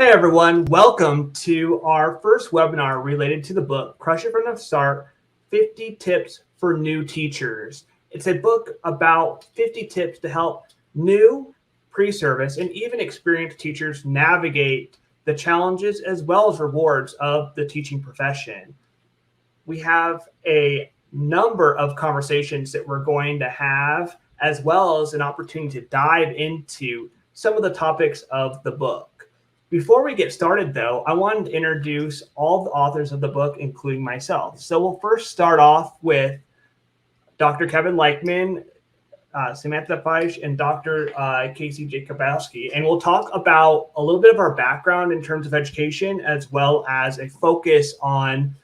Hey everyone, welcome to our first webinar related to the book, Crush It From the Start, 50 Tips for New Teachers. It's a book about 50 tips to help new, pre-service, and even experienced teachers navigate the challenges as well as rewards of the teaching profession. We have a number of conversations that we're going to have, as well as an opportunity to dive into some of the topics of the book. Before we get started, though, I wanted to introduce all the authors of the book, including myself. So we'll first start off with Dr. Kevin Leichtman, Samantha Fecich, and Dr. Casey Jakubowski. And we'll talk about a little bit of our background in terms of education, as well as a focus on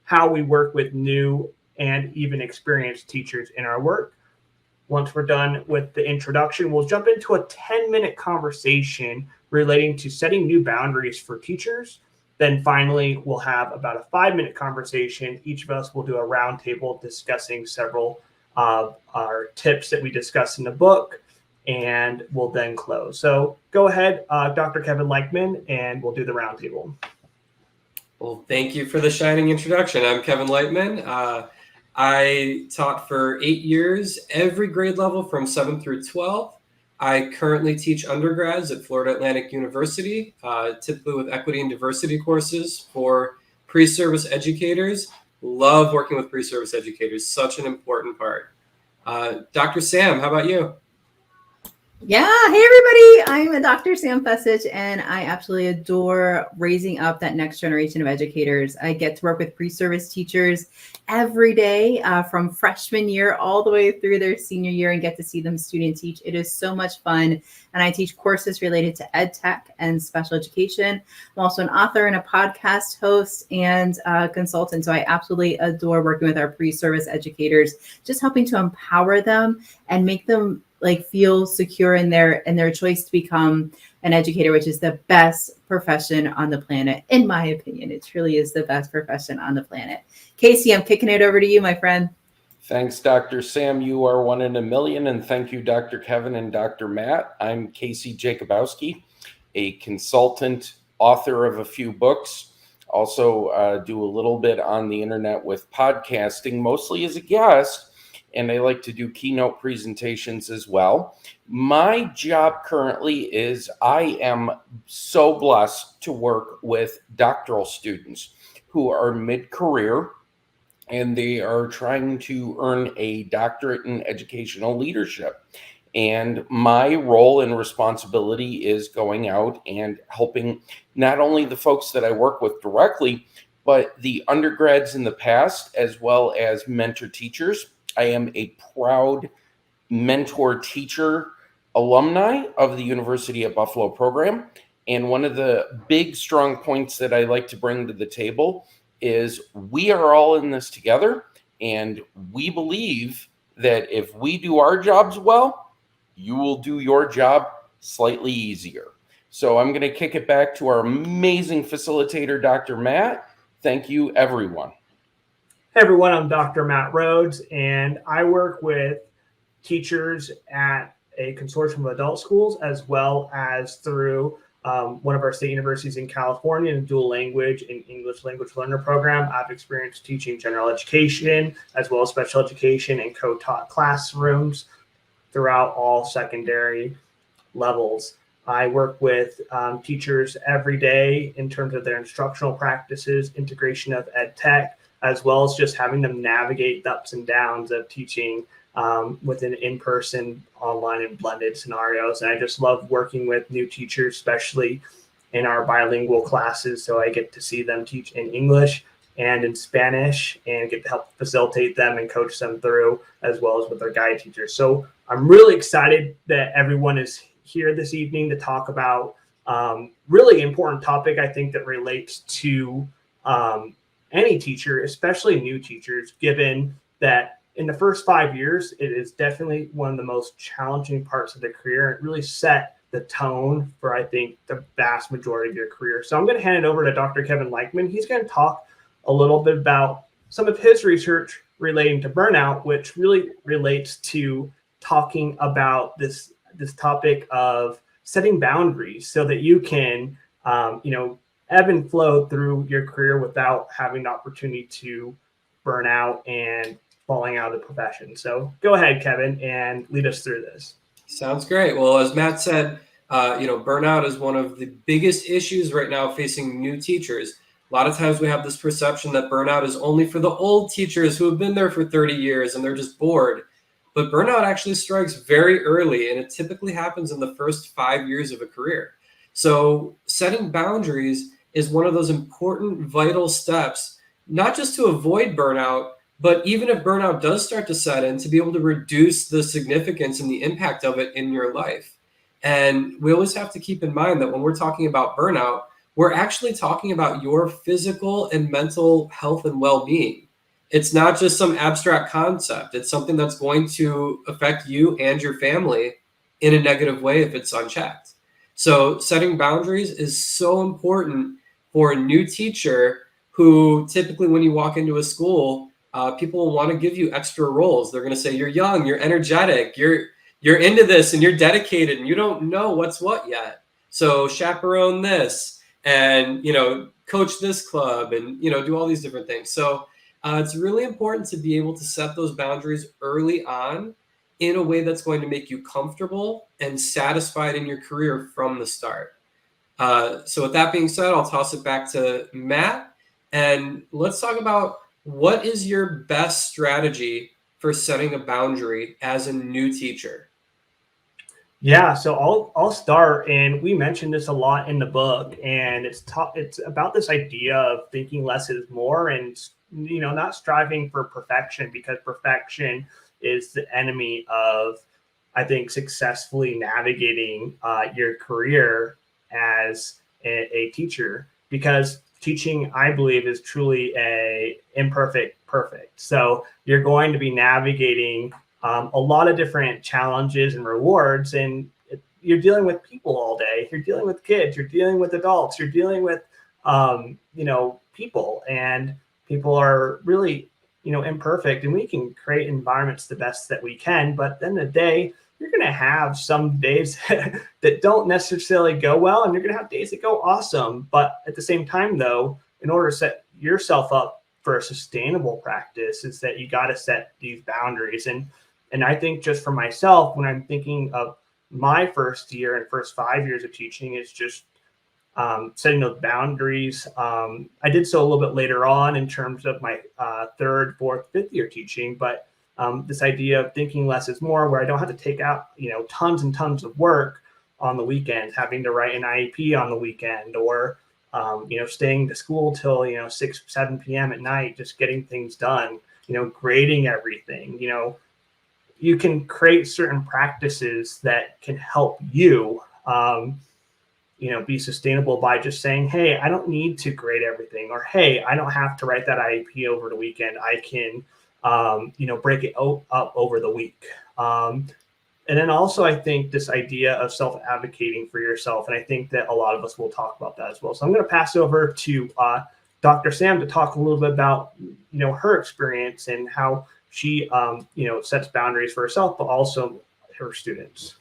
how we work with new and even experienced teachers in our work. Once we're done with the introduction, we'll jump into a 10-minute conversation relating to setting new boundaries for teachers. Then finally, we'll have about a 5-minute conversation. Each of us will do a roundtable discussing several of our tips that we discussed in the book, and we'll then close. So go ahead, Dr. Kevin Leichtman, and we'll do the roundtable. Well, thank you for the shining introduction. I'm Kevin Leichtman. I taught for 8 years, every grade level from 7 through 12. I currently teach undergrads at Florida Atlantic University, typically with equity and diversity courses for pre-service educators. Love working with pre-service educators, such an important part. Dr. Sam, how about you? Yeah, hey everybody, I'm Dr. Sam Fecich, and I absolutely adore raising up that next generation of educators. I get to work with pre-service teachers every day from freshman year all the way through their senior year and get to see them student teach. It is so much fun, and I teach courses related to ed tech and special education. I'm also an author and a podcast host and consultant, so I absolutely adore working with our pre-service educators, just helping to empower them and make them feel secure in their choice to become an educator, which is the best profession on the planet. In my opinion, it truly is the best profession on the planet. Casey, I'm kicking it over to you, my friend. Thanks, Dr. Sam. You are one in a million. And thank you, Dr. Kevin and Dr. Matt. I'm Casey Jakubowski, a consultant, author of a few books. Also do a little bit on the internet with podcasting, mostly as a guest. And I like to do keynote presentations as well. My job currently is I am so blessed to work with doctoral students who are mid-career and they are trying to earn a doctorate in educational leadership. And my role and responsibility is going out and helping not only the folks that I work with directly, but the undergrads in the past, as well as mentor teachers. I am a proud mentor teacher alumni of the University at Buffalo program. And one of the big strong points that I like to bring to the table is we are all in this together. And we believe that if we do our jobs well, you will do your job slightly easier. So I'm going to kick it back to our amazing facilitator, Dr. Matt. Thank you, everyone. Hey everyone, I'm Dr. Matt Rhoads, and I work with teachers at a consortium of adult schools, as well as through one of our state universities in California in a dual language and English language learner program. I've experienced teaching general education, as well as special education and co-taught classrooms throughout all secondary levels. I work with teachers every day in terms of their instructional practices, integration of ed tech, as well as just having them navigate the ups and downs of teaching within in-person, online, and blended scenarios. And I just love working with new teachers, especially in our bilingual classes. So I get to see them teach in English and in Spanish and get to help facilitate them and coach them through, as well as with their guide teachers. So I'm really excited that everyone is here this evening to talk about really important topic, I think, that relates to any teacher, especially new teachers, given that in the first 5 years, it is definitely one of the most challenging parts of the career. It really set the tone for, I think, the vast majority of your career. So I'm going to hand it over to Dr. Kevin Leichtman. He's going to talk a little bit about some of his research relating to burnout, which really relates to talking about this topic of setting boundaries so that you can ebb and flow through your career without having the opportunity to burn out and falling out of the profession. So go ahead, Kevin, and lead us through this. Sounds great. Well, as Matt said, burnout is one of the biggest issues right now facing new teachers. A lot of times we have this perception that burnout is only for the old teachers who have been there for 30 years and they're just bored. But burnout actually strikes very early, and it typically happens in the first 5 years of a career. So setting boundaries is one of those important, vital steps, not just to avoid burnout, but even if burnout does start to set in, to be able to reduce the significance and the impact of it in your life. And we always have to keep in mind that when we're talking about burnout, we're actually talking about your physical and mental health and well-being. It's not just some abstract concept. It's something that's going to affect you and your family in a negative way if it's unchecked. So setting boundaries is so important for a new teacher who typically, when you walk into a school, people will want to give you extra roles. They're going to say, you're young, you're energetic, you're into this and you're dedicated and you don't know what's what yet. So chaperone this and, coach this club and, do all these different things. So it's really important to be able to set those boundaries early on in a way that's going to make you comfortable and satisfied in your career from the start. So with that being said, I'll toss it back to Matt and let's talk about what is your best strategy for setting a boundary as a new teacher? Yeah, so I'll start, and we mentioned this a lot in the book, and it's about this idea of thinking less is more, and not striving for perfection, because perfection is the enemy of, I think, successfully navigating your career as a teacher, because teaching, I believe, is truly a imperfect perfect. So you're going to be navigating a lot of different challenges and rewards, and you're dealing with people all day. You're dealing with kids, you're dealing with adults, you're dealing with people, and people are really imperfect, and we can create environments the best that we can, but at the end of the day, you're going to have some days that don't necessarily go well, and you're going to have days that go awesome. But at the same time, though, in order to set yourself up for a sustainable practice, is that you got to set these boundaries. And I think, just for myself, when I'm thinking of my first year and first 5 years of teaching, is just setting those boundaries. I did so a little bit later on in terms of my third, fourth, fifth year teaching, but this idea of thinking less is more, where I don't have to take out tons and tons of work on the weekend, having to write an IEP on the weekend, or staying to school till 6, 7 p.m. at night, just getting things done, grading everything. You can create certain practices that can help you, be sustainable by just saying, hey, I don't need to grade everything, or hey, I don't have to write that IEP over the weekend. I can, break it up over the week. And then also, I think this idea of self-advocating for yourself, and I think that a lot of us will talk about that as well. So I'm going to pass over to Dr. Sam to talk a little bit about, her experience and how she, sets boundaries for herself, but also her students.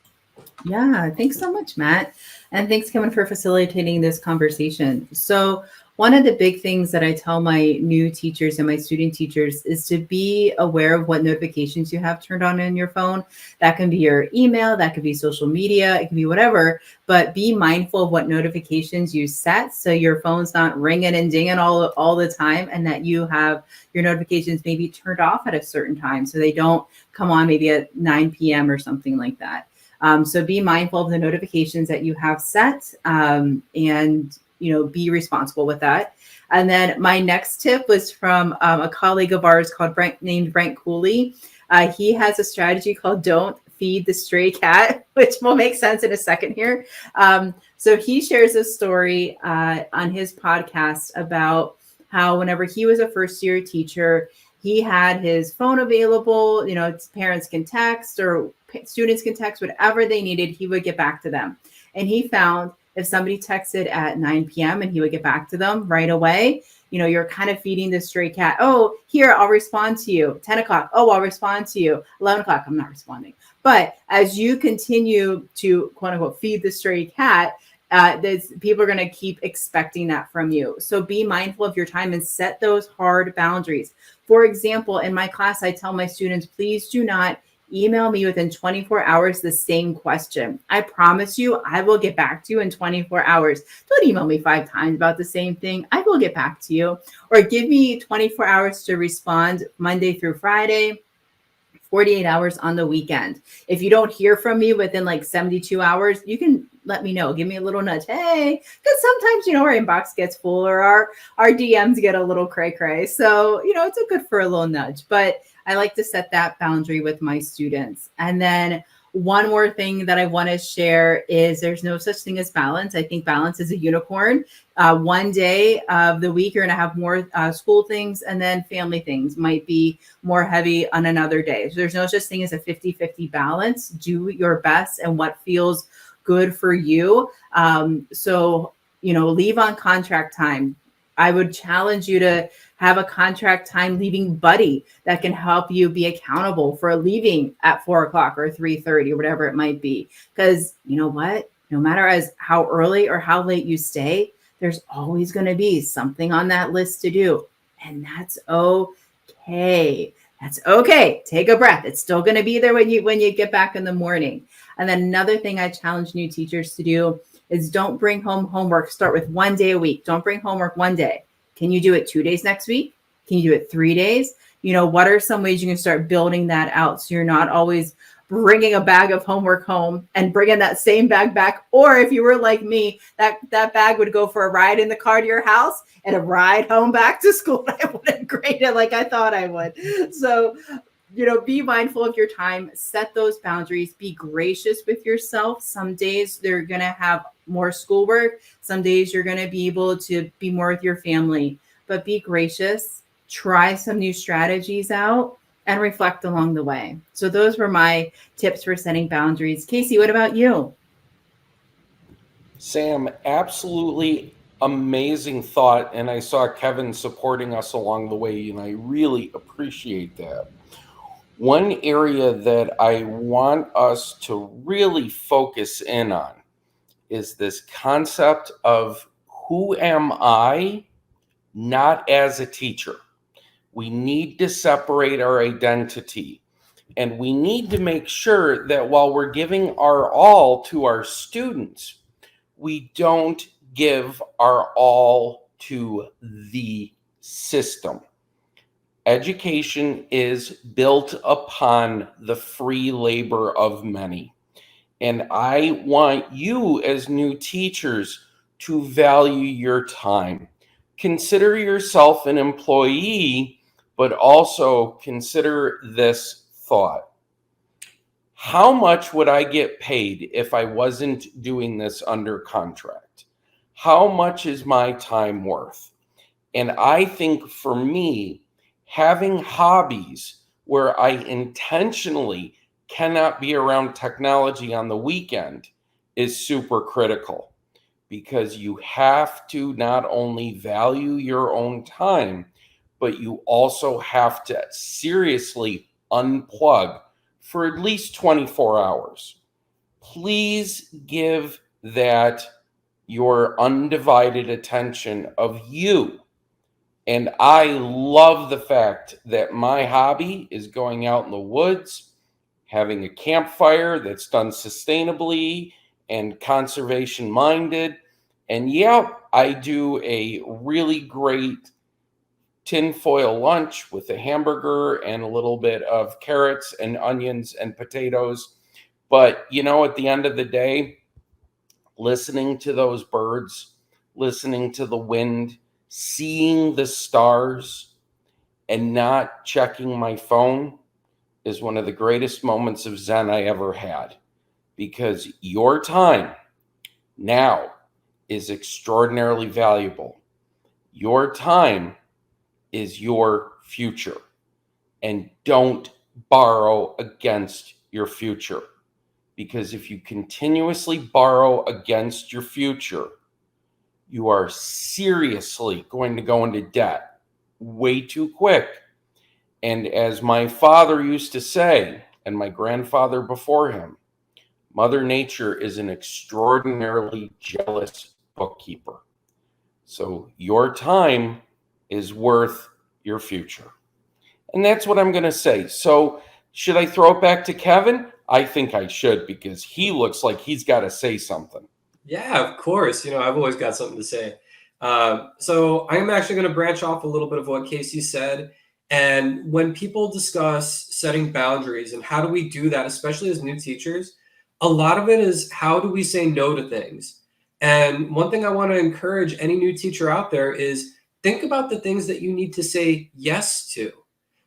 Yeah, thanks so much, Matt. And thanks, Kevin, for facilitating this conversation. So one of the big things that I tell my new teachers and my student teachers is to be aware of what notifications you have turned on in your phone. That can be your email, that could be social media, it can be whatever, but be mindful of what notifications you set, so your phone's not ringing and dinging all the time, and that you have your notifications maybe turned off at a certain time, so they don't come on maybe at 9 p.m. or something like that. So be mindful of the notifications that you have set, and be responsible with that. And then my next tip was from a colleague of ours named Brent Cooley. He has a strategy called "Don't Feed the Stray Cat," which will make sense in a second here. So he shares a story on his podcast about how whenever he was a first-year teacher, he had his phone available. Parents can text or students can text, whatever they needed, he would get back to them. And he found if somebody texted at 9 p.m. and he would get back to them right away, you're kind of feeding the stray cat. Oh, here, I'll respond to you. 10 o'clock. Oh, I'll respond to you. 11 o'clock. I'm not responding. But as you continue to, quote unquote, feed the stray cat, People are going to keep expecting that from you. So be mindful of your time and set those hard boundaries. For example, in my class, I tell my students, please do not email me within 24 hours the same question. I promise you, I will get back to you in 24 hours. Don't email me 5 times about the same thing. I will get back to you. Or give me 24 hours to respond Monday through Friday, 48 hours on the weekend. If you don't hear from me within like 72 hours, you can let me know. Give me a little nudge. Hey, because sometimes, our inbox gets full or our DMs get a little cray-cray. So, it's good for a little nudge. But I like to set that boundary with my students. And then one more thing that I want to share is there's no such thing as balance. I think balance is a unicorn. One day of the week, you're going to have more school things, and then family things might be more heavy on another day. So there's no such thing as a 50-50 balance. Do your best and what feels good for you. Leave on contract time. I would challenge you to have a contract time leaving buddy that can help you be accountable for leaving at 4 o'clock or 3:30 or whatever it might be. Because you know what? No matter how early or how late you stay, there's always going to be something on that list to do. And that's okay. That's okay. Take a breath. It's still going to be there when you get back in the morning. And then another thing I challenge new teachers to do is don't bring home homework. Start with 1 day a week. Don't bring homework 1 day. Can you do it 2 days next week? Can you do it 3 days? What are some ways you can start building that out so you're not always bringing a bag of homework home and bringing that same bag back? Or if you were like me, that bag would go for a ride in the car to your house and a ride home back to school. I wouldn't grade it like I thought I would. So, be mindful of your time, set those boundaries, be gracious with yourself. Some days they're going to have more schoolwork. Some days you're going to be able to be more with your family, but be gracious, try some new strategies out, and reflect along the way. So those were my tips for setting boundaries. Casey, what about you? Sam, absolutely amazing thought. And I saw Kevin supporting us along the way, and I really appreciate that. One area that I want us to really focus in on is this concept of who am I, not as a teacher. We need to separate our identity, and we need to make sure that while we're giving our all to our students, we don't give our all to the system. Education is built upon the free labor of many. And I want you as new teachers to value your time. Consider yourself an employee, but also consider this thought. How much would I get paid if I wasn't doing this under contract? How much is my time worth? And I think for me, having hobbies where I intentionally cannot be around technology on the weekend is super critical, because you have to not only value your own time, but you also have to seriously unplug for at least 24 hours. Please give that your undivided attention of you. And I love the fact that my hobby is going out in the woods, having a campfire that's done sustainably and conservation minded. And yeah, I do a really great tinfoil lunch with a hamburger and a little bit of carrots and onions and potatoes. But, at the end of the day, listening to those birds, listening to the wind, seeing the stars, and not checking my phone is one of the greatest moments of Zen I ever had, because your time now is extraordinarily valuable. Your time is your future, and don't borrow against your future, because if you continuously borrow against your future, you are seriously going to go into debt way too quick. And as my father used to say, and my grandfather before him, Mother Nature is an extraordinarily jealous bookkeeper. So your time is worth your future. And that's what I'm going to say. So should I throw it back to Kevin? I think I should, because he looks like he's got to say something. Yeah, of course. I've always got something to say. So I'm actually going to branch off a little bit of what Casey said. And when people discuss setting boundaries and how do we do that, especially as new teachers, a lot of it is how do we say no to things? And one thing I want to encourage any new teacher out there is think about the things that you need to say yes to,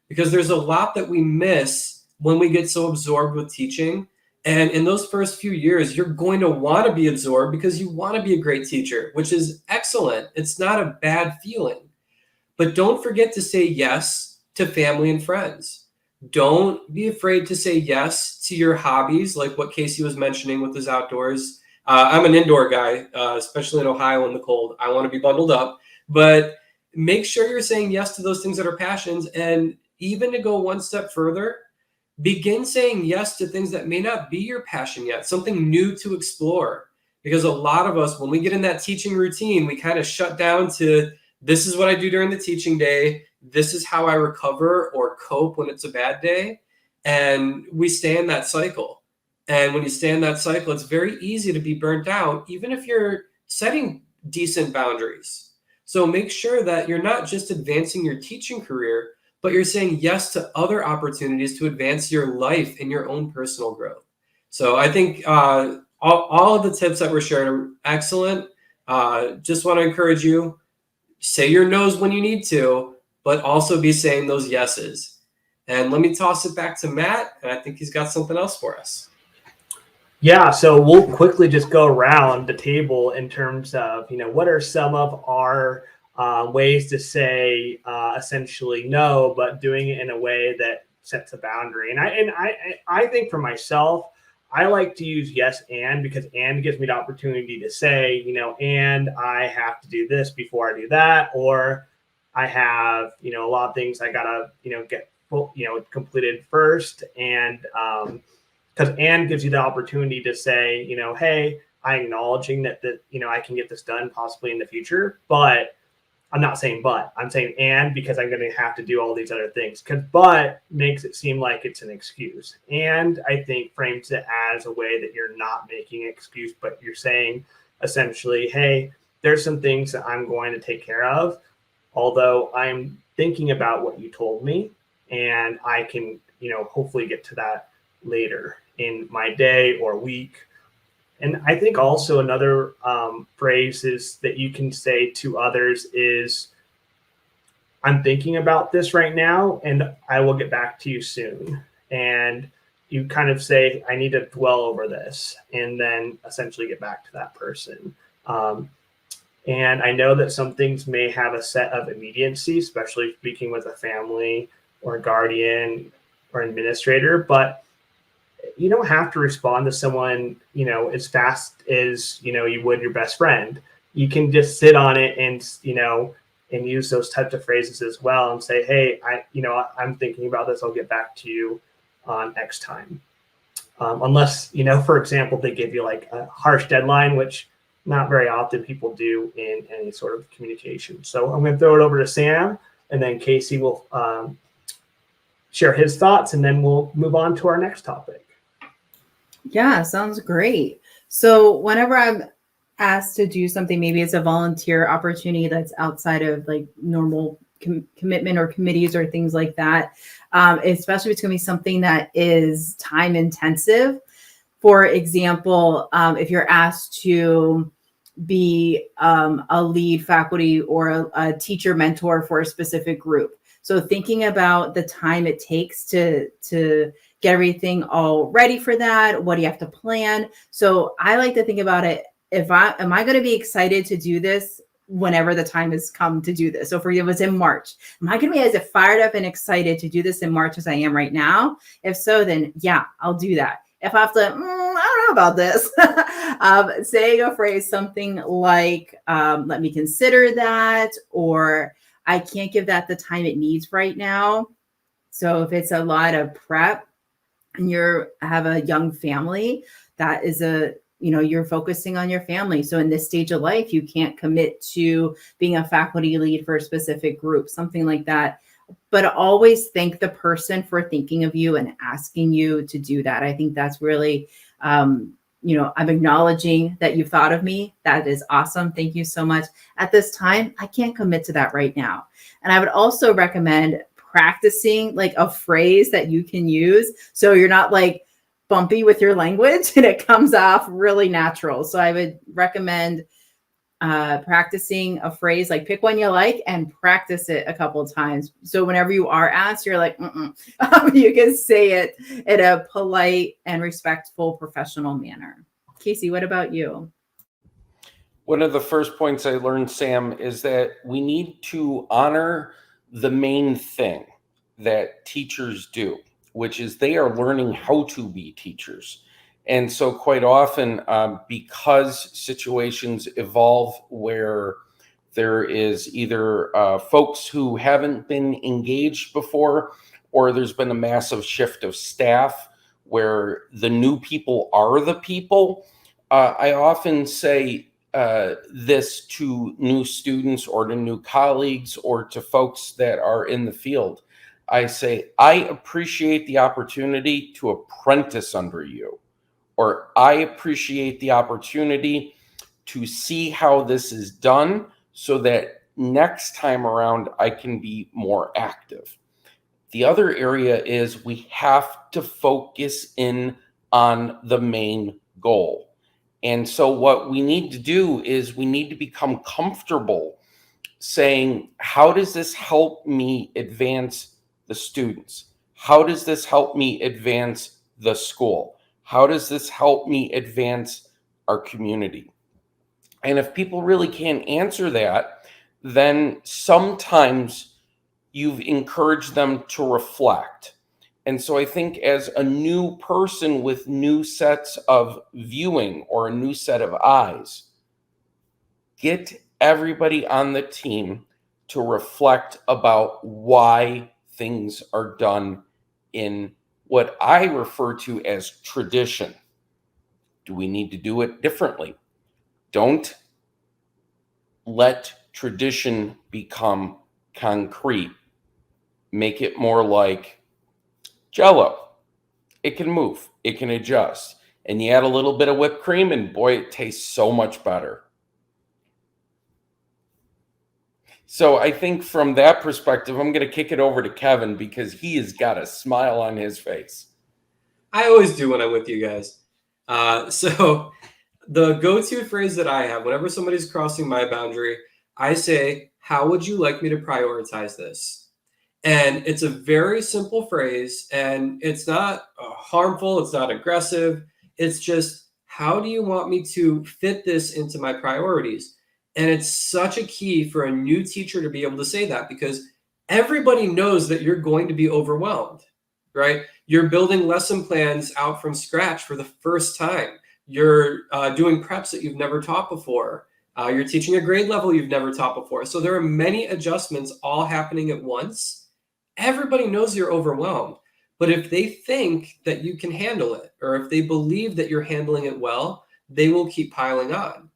because there's a lot that we miss when we get so absorbed with teaching. And in those first few years, you're going to want to be absorbed because you want to be a great teacher, which is excellent. It's not a bad feeling. But don't forget to say yes to family and friends. Don't be afraid to say yes to your hobbies, like what Casey was mentioning with his outdoors. I'm an indoor guy, especially in Ohio in the cold. I want to be bundled up. But make sure you're saying yes to those things that are passions. And even to go one step further, begin saying yes to things that may not be your passion yet, something new to explore. Because a lot of us, when we get in that teaching routine, we kind of shut down to, this is what I do during the teaching day. This is how I recover or cope when it's a bad day. And we stay in that cycle. And when you stay in that cycle, it's very easy to be burnt out, even if you're setting decent boundaries. So make sure that you're not just advancing your teaching career, but you're saying yes to other opportunities to advance your life and your own personal growth. So I think all of the tips that were shared are excellent. Just want to encourage you, say your no's when you need to, but also be saying those yeses. And let me toss it back to Matt, and I think he's got something else for us. Yeah, so we'll quickly just go around the table in terms of, what are some of our ways to say essentially no, but doing it in a way that sets a boundary. And I think for myself, I like to use yes and, because and gives me the opportunity to say, and I have to do this before I do that, or I have, a lot of things I gotta, get completed first. And because and gives you the opportunity to say, hey, I'm acknowledging that I can get this done possibly in the future, but I'm not saying but. I'm saying and, because I'm going to have to do all these other things. Because but makes it seem like it's an excuse. And I think frames it as a way that you're not making an excuse, but you're saying essentially, hey, there's some things that I'm going to take care of, although I'm thinking about what you told me, and I can, hopefully get to that later in my day or week. And I think also another phrase is that you can say to others is, I'm thinking about this right now and I will get back to you soon. And you kind of say, I need to dwell over this, and then essentially get back to that person. And I know that some things may have a set of immediacy, especially speaking with a family or a guardian or administrator, but you don't have to respond to someone, as fast as, you would your best friend. You can just sit on it and, and use those types of phrases as well and say, hey, I'm thinking about this. I'll get back to you on X time. Unless, for example, they give you like a harsh deadline, which not very often people do in any sort of communication. So I'm going to throw it over to Sam, and then Casey will share his thoughts, and then we'll move on to our next topic. Yeah, sounds great. So whenever I'm asked to do something, maybe it's a volunteer opportunity that's outside of like normal commitment or committees or things like that, especially if it's going to be something that is time intensive. For example, if you're asked to be a lead faculty or a teacher mentor for a specific group. So thinking about the time it takes to get everything all ready for that. What do you have to plan? So I like to think about it. Am I going to be excited to do this whenever the time has come to do this? So for example, it's in March. Am I going to be as fired up and excited to do this in March as I am right now? If so, then yeah, I'll do that. If I have to, I don't know about this, saying a phrase, something like, let me consider that, or I can't give that the time it needs right now. So if it's a lot of prep, and have a young family, that is you're focusing on your family. So in this stage of life, you can't commit to being a faculty lead for a specific group, something like that. But always thank the person for thinking of you and asking you to do that. I think that's really, I'm acknowledging that you thought of me. That is awesome. Thank you so much. At this time, I can't commit to that right now. And I would also recommend practicing like a phrase that you can use, so you're not like bumpy with your language and it comes off really natural. So I would recommend practicing a phrase, like pick one you like and practice it a couple of times. So whenever you are asked, you're like, you can say it in a polite and respectful, professional manner. Casey, what about you? One of the first points I learned, Sam, is that we need to honor the main thing that teachers do, which is they are learning how to be teachers. And so quite often, because situations evolve where there is either folks who haven't been engaged before, or there's been a massive shift of staff where the new people are the people, I often say this to new students or to new colleagues or to folks that are in the field. I say, I appreciate the opportunity to apprentice under you, or I appreciate the opportunity to see how this is done so that next time around I can be more active. The other area is we have to focus in on the main goal. And so what we need to do is we need to become comfortable saying, how does this help me advance the students? How does this help me advance the school? How does this help me advance our community? And if people really can't answer that, then sometimes you've encouraged them to reflect. And so I think as a new person with new sets of viewing or a new set of eyes, get everybody on the team to reflect about why things are done in what I refer to as tradition. Do we need to do it differently? Don't let tradition become concrete. Make it more like Jell-O. It can move, it can adjust. And you add a little bit of whipped cream and boy, it tastes so much better. So I think from that perspective, I'm going to kick it over to Kevin because he has got a smile on his face. I always do when I'm with you guys. So the go-to phrase that I have whenever somebody's crossing my boundary, I say, how would you like me to prioritize this? And it's a very simple phrase, and it's not harmful. It's not aggressive. It's just, how do you want me to fit this into my priorities? And it's such a key for a new teacher to be able to say that, because everybody knows that you're going to be overwhelmed, right? You're building lesson plans out from scratch for the first time. You're doing preps that you've never taught before. You're teaching a grade level you've never taught before. So there are many adjustments all happening at once. Everybody knows you're overwhelmed. But if they think that you can handle it, or if they believe that you're handling it well, they will keep piling on.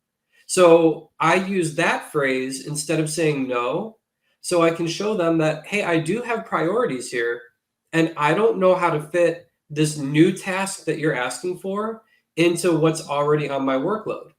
So I use that phrase instead of saying no, so I can show them that, hey, I do have priorities here, and I don't know how to fit this new task that you're asking for into what's already on my workload.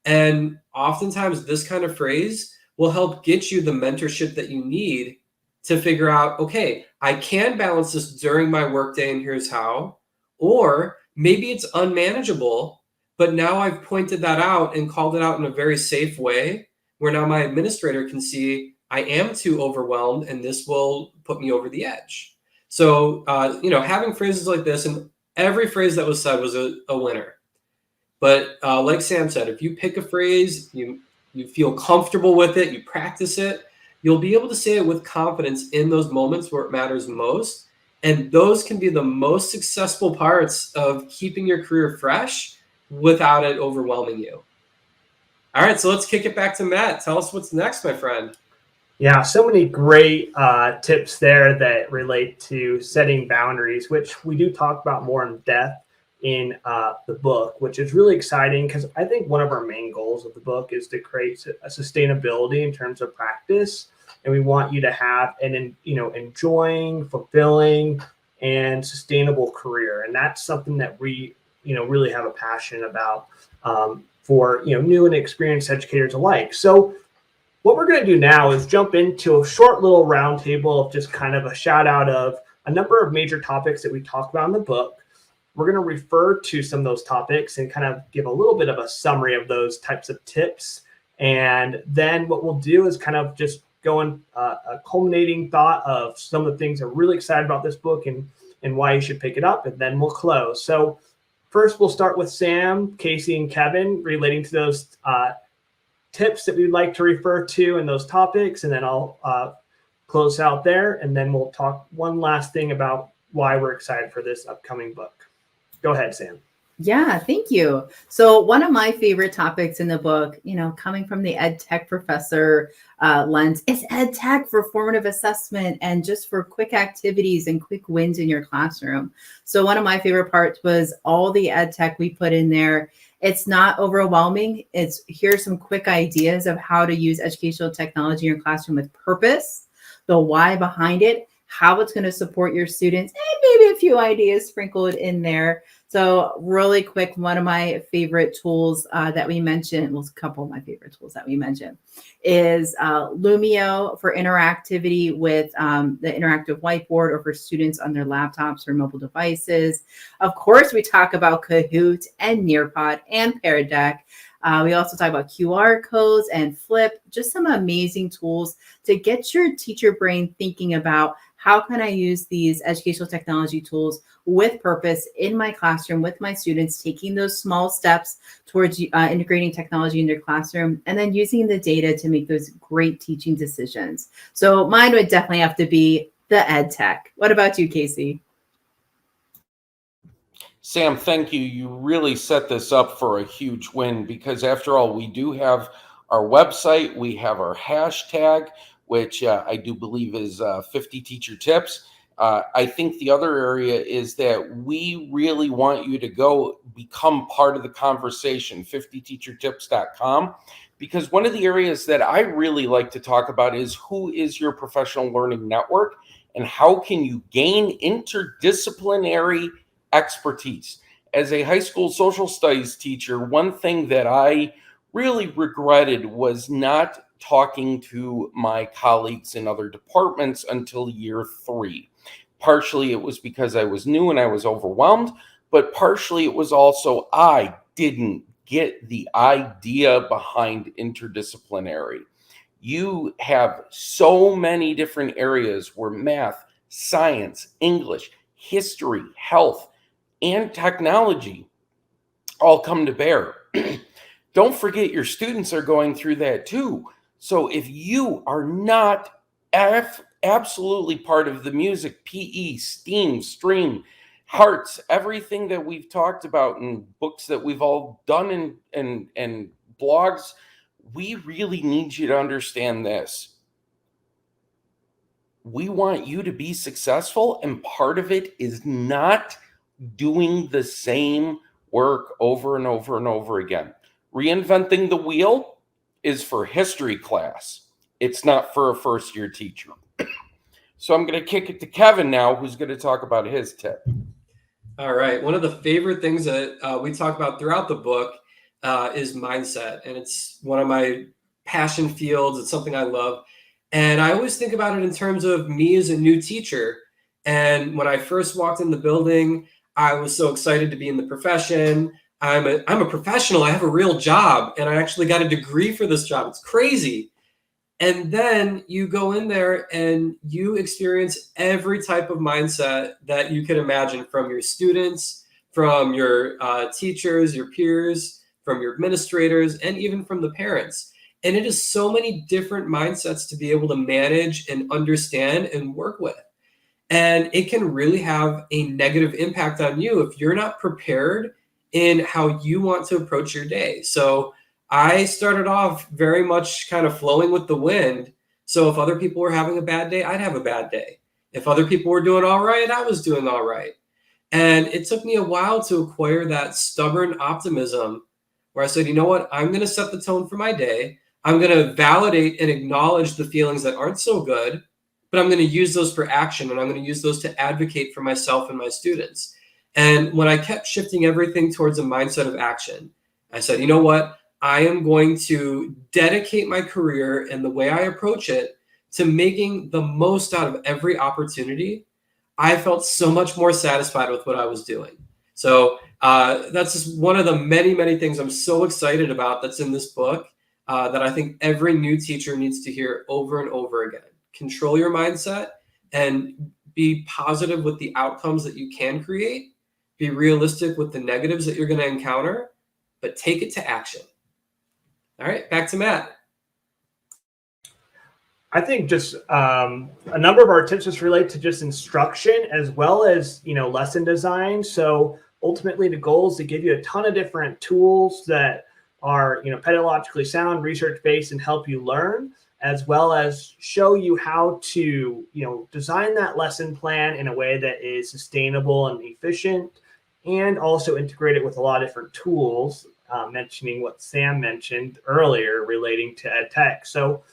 And oftentimes this kind of phrase will help get you the mentorship that you need to figure out, okay, I can balance this during my workday and here's how, or maybe it's unmanageable, but now I've pointed that out and called it out in a very safe way where now my administrator can see I am too overwhelmed and this will put me over the edge. So, having phrases like this, and every phrase that was said was a winner. But like Sam said, if you pick a phrase, you feel comfortable with it, you practice it, you'll be able to say it with confidence in those moments where it matters most. And those can be the most successful parts of keeping your career fresh without it overwhelming you. All right, so let's kick it back to Matt. Tell us what's next, my friend. Yeah, so many great tips there that relate to setting boundaries, which we do talk about more in depth in the book, which is really exciting because I think one of our main goals of the book is to create a sustainability in terms of practice, and we want you to have an enjoying, fulfilling, and sustainable career, and that's something that we really have a passion about for new and experienced educators alike. So what we're going to do now is jump into a short little roundtable of just kind of a shout out of a number of major topics that we talk about in the book. We're going to refer to some of those topics and kind of give a little bit of a summary of those types of tips. And then what we'll do is kind of just go in a culminating thought of some of the things I'm really excited about this book and why you should pick it up. And then we'll close. So first, we'll start with Sam, Casey, and Kevin relating to those tips that we'd like to refer to in those topics, and then I'll close out there, and then we'll talk one last thing about why we're excited for this upcoming book. Go ahead, Sam. Yeah, thank you. So one of my favorite topics in the book, coming from the ed tech professor lens, is ed tech for formative assessment and just for quick activities and quick wins in your classroom. So one of my favorite parts was all the ed tech we put in there. It's not overwhelming. It's here's some quick ideas of how to use educational technology in your classroom with purpose, the why behind it, how it's going to support your students, and maybe a few ideas sprinkled in there. So really quick, one of my favorite tools that we mentioned, well, a couple of my favorite tools that we mentioned is Lumio for interactivity with the interactive whiteboard or for students on their laptops or mobile devices. Of course, we talk about Kahoot and Nearpod and Pear Deck. We also talk about QR codes and Flip, just some amazing tools to get your teacher brain thinking about how can I use these educational technology tools with purpose in my classroom with my students, taking those small steps towards integrating technology in their classroom, and then using the data to make those great teaching decisions. So mine would definitely have to be the ed tech. What about you, Casey? Sam, thank you. You really set this up for a huge win because after all, we do have our website, we have our hashtag, which I do believe is 50 teacher tips. I think the other area is that we really want you to go become part of the conversation, 50teachertips.com, because one of the areas that I really like to talk about is who is your professional learning network and how can you gain interdisciplinary expertise. As a high school social studies teacher, one thing that I really regretted was not talking to my colleagues in other departments until year 3. Partially it was because I was new and I was overwhelmed, but partially it was also I didn't get the idea behind interdisciplinary. You have so many different areas where math, science, English, history, health, and technology all come to bear. Don't forget your students are going through that too. So if you are not absolutely part of the music, PE, STEAM, STREAM, hearts, everything that we've talked about in books that we've all done and blogs, we really need you to understand this. We want you to be successful, and part of it is not doing the same work over and over and over again. Reinventing the wheel is for history class. It's not for a first-year teacher. So I'm going to kick it to Kevin now, who's going to talk about his tip. All right. One of the favorite things that we talk about throughout the book is mindset. And it's one of my passion fields. It's something I love. And I always think about it in terms of me as a new teacher. And when I first walked in the building, I was so excited to be in the profession. I'm a professional. I have a real job, and I actually got a degree for this job. It's crazy. And then you go in there and you experience every type of mindset that you can imagine from your students, from your teachers, your peers, from your administrators, and even from the parents. And it is so many different mindsets to be able to manage and understand and work with. And it can really have a negative impact on you if you're not prepared in how you want to approach your day. So I started off very much kind of flowing with the wind. So if other people were having a bad day, I'd have a bad day. If other people were doing all right, I was doing all right. And it took me a while to acquire that stubborn optimism where I said, you know what, I'm going to set the tone for my day. I'm going to validate and acknowledge the feelings that aren't so good, but I'm going to use those for action, and I'm going to use those to advocate for myself and my students. And when I kept shifting everything towards a mindset of action, I said, you know what, I am going to dedicate my career and the way I approach it to making the most out of every opportunity. I felt so much more satisfied with what I was doing. So that's just one of the many, many things I'm so excited about that's in this book that I think every new teacher needs to hear over and over again. Control your mindset and be positive with the outcomes that you can create. Be realistic with the negatives that you're going to encounter, but take it to action. All right, back to Matt. I think just a number of our tips just relate to just instruction as well as, lesson design. So ultimately the goal is to give you a ton of different tools that are, pedagogically sound, research-based, and help you learn, as well as show you how to, design that lesson plan in a way that is sustainable and efficient, and also integrate it with a lot of different tools, mentioning what Sam mentioned earlier relating to ed tech. So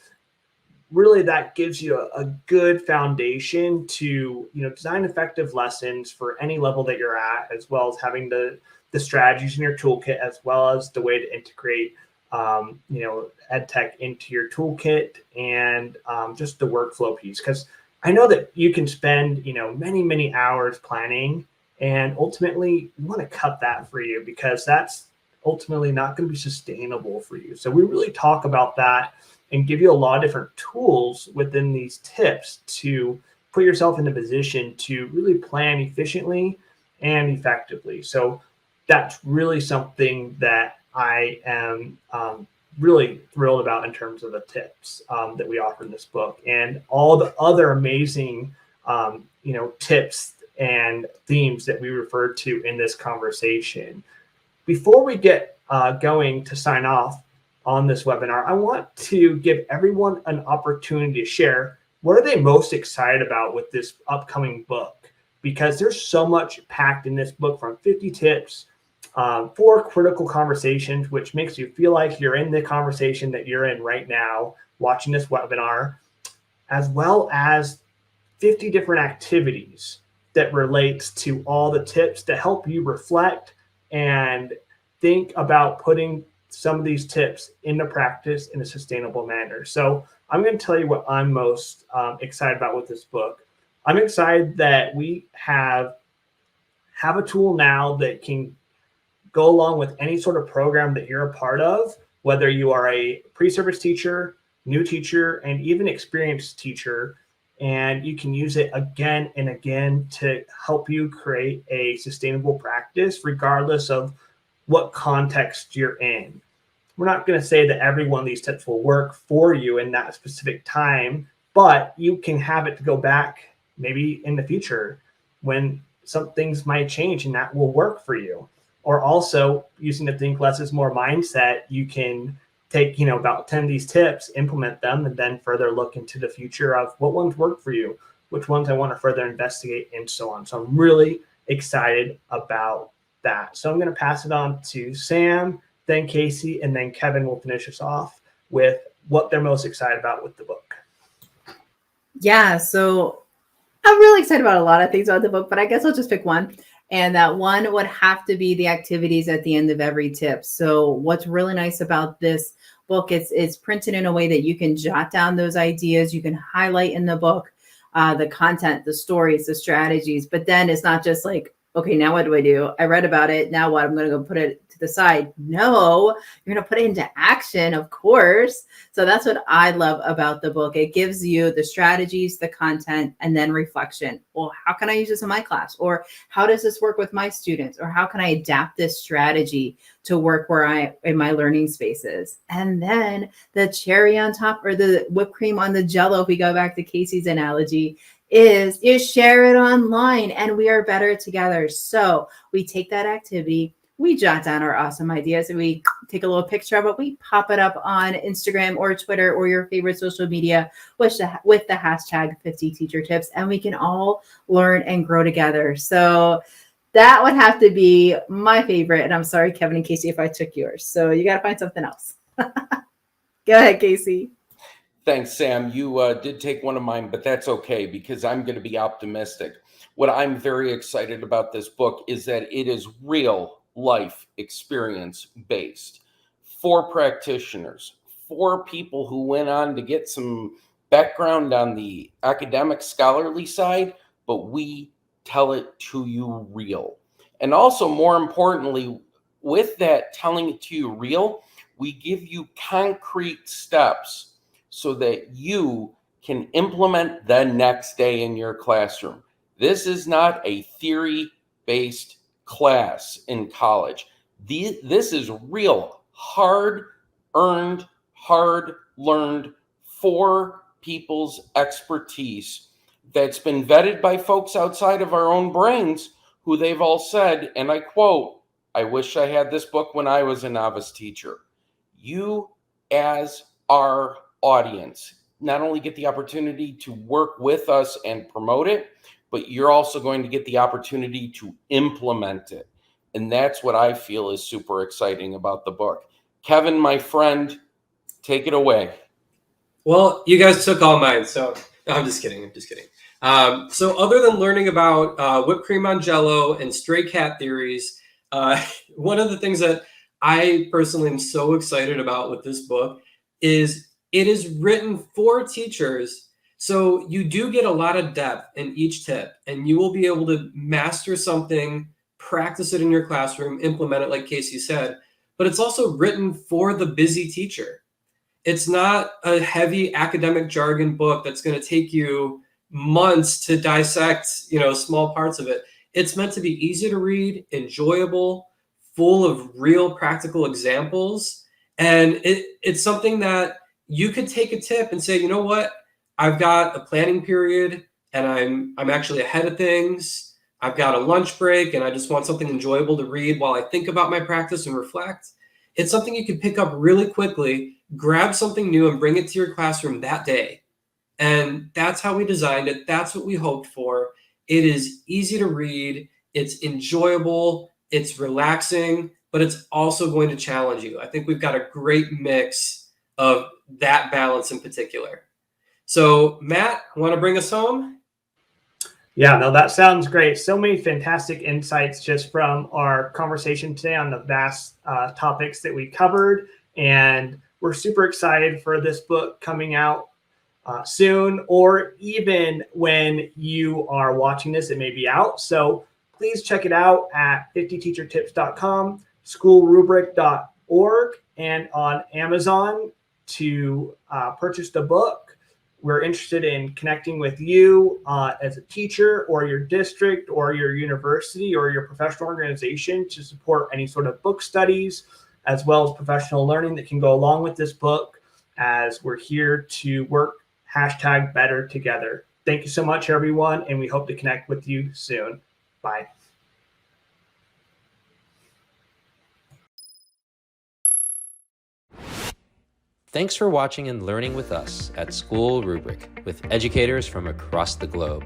really that gives you a good foundation to, design effective lessons for any level that you're at, as well as having the strategies in your toolkit, as well as the way to integrate, ed tech into your toolkit, and just the workflow piece. Because I know that you can spend, many, many hours planning, and ultimately you want to cut that for you, because that's ultimately not going to be sustainable for you. So we really talk about that and give you a lot of different tools within these tips to put yourself in a position to really plan efficiently and effectively. So that's really something that I am really thrilled about in terms of the tips that we offer in this book, and all the other amazing, tips and themes that we referred to in this conversation. Before we get going to sign off on this webinar, I want to give everyone an opportunity to share what are they most excited about with this upcoming book, because there's so much packed in this book, from 50 tips, 4 critical conversations, which makes you feel like you're in the conversation that you're in right now watching this webinar, as well as 50 different activities that relates to all the tips to help you reflect and think about putting some of these tips into practice in a sustainable manner. So I'm going to tell you what I'm most excited about with this book. I'm excited that we have a tool now that can go along with any sort of program that you're a part of, whether you are a pre-service teacher, new teacher, and even experienced teacher. And you can use it again and again to help you create a sustainable practice, regardless of what context you're in. We're not going to say that every one of these tips will work for you in that specific time, but you can have it to go back maybe in the future when some things might change, and that will work for you. Or also, using the think less is more mindset, you can take, about 10 of these tips, implement them, and then further look into the future of what ones work for you, which ones I want to further investigate, and so on. So I'm really excited about that. So I'm going to pass it on to Sam, then Casey, and then Kevin will finish us off with what they're most excited about with the book. Yeah, so I'm really excited about a lot of things about the book, but I guess I'll just pick one. And that one would have to be the activities at the end of every tip. So what's really nice about this book, it's printed in a way that you can jot down those ideas. You can highlight in the book the content, the stories, the strategies. But then it's not just like, okay, now what do? I read about it. Now what? I'm going to go put it to the side. No, you're going to put it into action, of course. So that's what I love about the book. It gives you the strategies, the content, and then reflection. Well, how can I use this in my class? Or how does this work with my students? Or how can I adapt this strategy to work in my learning spaces? And then the cherry on top, or the whipped cream on the Jell-O, if we go back to Casey's analogy, is you share it online, and we are better together. So we take that activity, we jot down our awesome ideas, and we take a little picture of it, we pop it up on Instagram or Twitter or your favorite social media with the hashtag 50 teacher tips, and we can all learn and grow together. So that would have to be my favorite. And I'm sorry, Kevin and Casey, if I took yours. So you got to find something else. Go ahead, Casey. Thanks, Sam. You did take one of mine, but that's okay because I'm going to be optimistic. What I'm very excited about this book is that it is real life experience based. 4 practitioners, 4 people who went on to get some background on the academic scholarly side, but we tell it to you real. And also, more importantly, with that telling it to you real, we give you concrete steps so that you can implement the next day in your classroom. This is not a theory-based class in college. This is real, hard-earned, hard-learned, for people's expertise that's been vetted by folks outside of our own brains who they've all said, and I quote, "I wish I had this book when I was a novice teacher." You, as our audience, not only get the opportunity to work with us and promote it, but you're also going to get the opportunity to implement it. And that's what I feel is super exciting about the book. Kevin, my friend, take it away. Well, you guys took all mine, so no, I'm just kidding. So other than learning about whipped cream on Jell-O and stray cat theories, one of the things that I personally am so excited about with this book is it is written for teachers. So you do get a lot of depth in each tip, and you will be able to master something, practice it in your classroom, implement it like Casey said, but it's also written for the busy teacher. It's not a heavy academic jargon book that's going to take you months to dissect, small parts of it. It's meant to be easy to read, enjoyable, full of real practical examples. And it's something that you could take a tip and say, you know what? I've got a planning period and I'm actually ahead of things. I've got a lunch break and I just want something enjoyable to read while I think about my practice and reflect. It's something you can pick up really quickly, grab something new and bring it to your classroom that day. And that's how we designed it. That's what we hoped for. It is easy to read. It's enjoyable. It's relaxing, but it's also going to challenge you. I think we've got a great mix of that balance in particular. So, Matt, want to bring us home? Yeah, no, that sounds great. So many fantastic insights just from our conversation today on the vast topics that we covered. And we're super excited for this book coming out soon, or even when you are watching this, it may be out. So please check it out at 50teachertips.com, SchoolRubric.org, and on Amazon to purchase the book. We're interested in connecting with you as a teacher or your district or your university or your professional organization to support any sort of book studies, as well as professional learning that can go along with this book, as we're here to work #better together. Thank you so much, everyone, and we hope to connect with you soon. Bye. Thanks for watching and learning with us at School Rubric with educators from across the globe.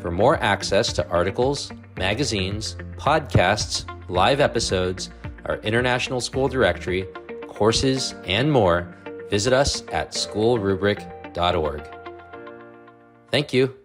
For more access to articles, magazines, podcasts, live episodes, our international school directory, courses, and more, visit us at schoolrubric.org. Thank you.